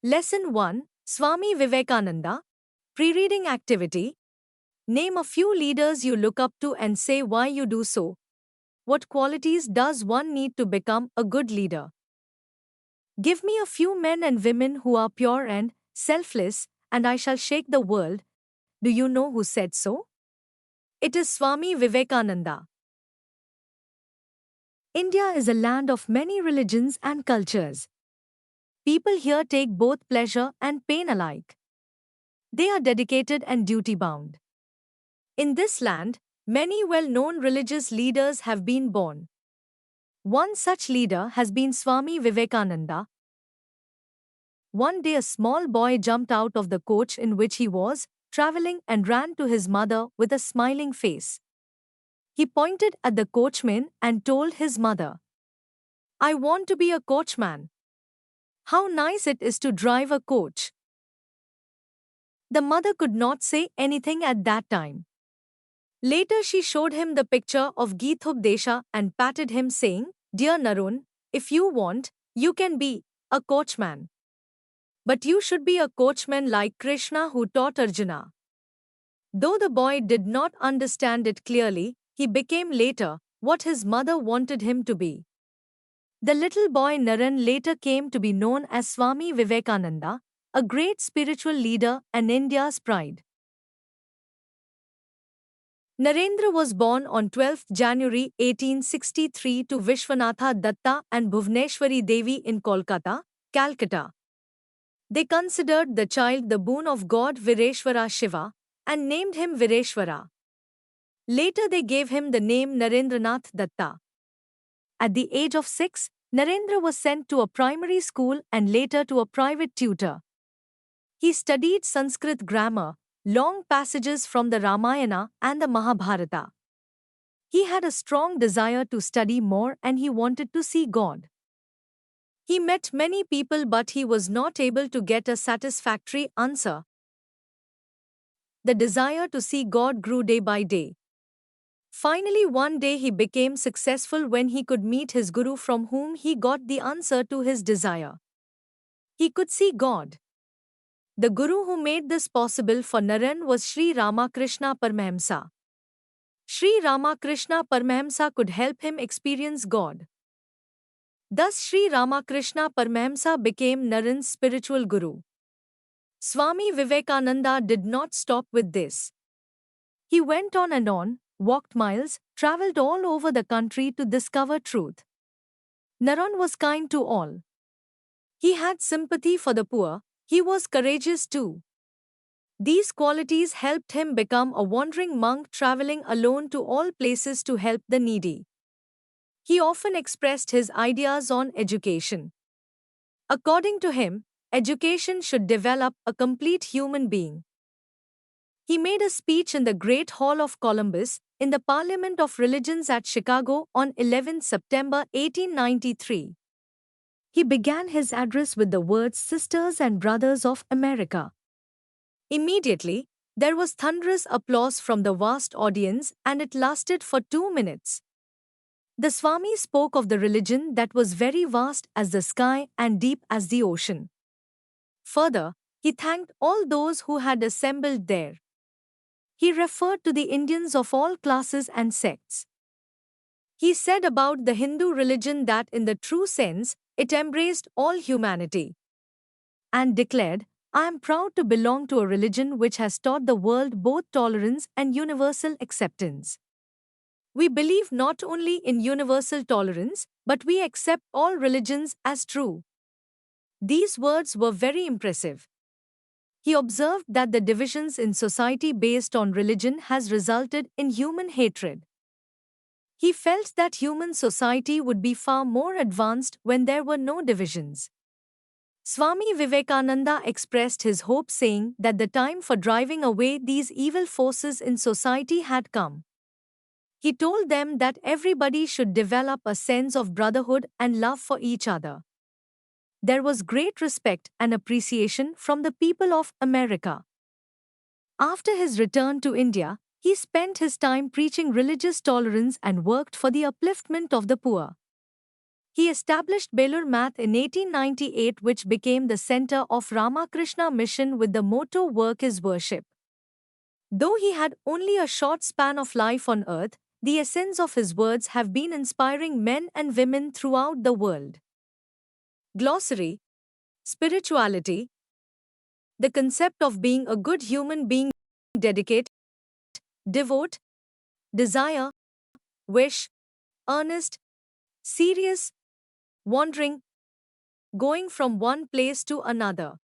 Lesson 1, Swami Vivekananda. Pre-reading activity. Name a few leaders you look up to and say why you do so. What qualities does one need to become a good leader? Give me a few men and women who are pure and selfless, and I shall shake the world. Do you know who said so? It is Swami Vivekananda. India is a land of many religions and cultures. People here take both pleasure and pain alike. They are dedicated and duty-bound. In this land, many well-known religious leaders have been born. One such leader has been Swami Vivekananda. One day a small boy jumped out of the coach in which he was traveling and ran to his mother with a smiling face. He pointed at the coachman and told his mother, "I want to be a coachman. How nice it is to drive a coach." The mother could not say anything at that time. Later she showed him the picture of Geethupdesha and patted him saying, "Dear Narun, if you want, you can be a coachman. But you should be a coachman like Krishna who taught Arjuna." Though the boy did not understand it clearly, he became later what his mother wanted him to be. The little boy Naran later came to be known as Swami Vivekananda, a great spiritual leader and India's pride. Narendra was born on 12th January 1863 to Vishwanatha Datta and Bhuvneshwari Devi in Kolkata, Calcutta. They considered the child the boon of God Vireshwara Shiva and named him Vireshwara. Later they gave him the name Narendranath Datta. At the age of 6, Narendra was sent to a primary school and later to a private tutor. He studied Sanskrit grammar, long passages from the Ramayana and the Mahabharata. He had a strong desire to study more and he wanted to see God. He met many people but he was not able to get a satisfactory answer. The desire to see God grew day by day. Finally, one day he became successful when he could meet his guru from whom he got the answer to his desire. He could see God. The guru who made this possible for Naran was Sri Ramakrishna Paramahamsa. Sri Ramakrishna Paramahamsa could help him experience God. Thus Sri Ramakrishna Paramahamsa became Naran's spiritual guru. Swami Vivekananda did not stop with this. He went on and on, walked miles, travelled all over the country to discover truth. Naran was kind to all. He had sympathy for the poor, he was courageous too. These qualities helped him become a wandering monk travelling alone to all places to help the needy. He often expressed his ideas on education. According to him, education should develop a complete human being. He made a speech in the Great Hall of Columbus, in the Parliament of Religions at Chicago on 11 September 1893. He began his address with the words "Sisters and Brothers of America." Immediately, there was thunderous applause from the vast audience and it lasted for 2 minutes. The Swami spoke of the religion that was very vast as the sky and deep as the ocean. Further, he thanked all those who had assembled there. He referred to the Indians of all classes and sects. He said about the Hindu religion that in the true sense, it embraced all humanity. And declared, "I am proud to belong to a religion which has taught the world both tolerance and universal acceptance. We believe not only in universal tolerance, but we accept all religions as true." These words were very impressive. He observed that the divisions in society based on religion has resulted in human hatred. He felt that human society would be far more advanced when there were no divisions. Swami Vivekananda expressed his hope saying that the time for driving away these evil forces in society had come. He told them that everybody should develop a sense of brotherhood and love for each other. There was great respect and appreciation from the people of America. After his return to India, he spent his time preaching religious tolerance and worked for the upliftment of the poor. He established Belur Math in 1898, which became the center of Ramakrishna Mission with the motto Work is Worship. Though he had only a short span of life on earth, the essence of his words have been inspiring men and women throughout the world. Glossary: Spirituality. The concept of being a good human being, dedicate, devote, desire, wish, earnest, serious, wandering, going from one place to another.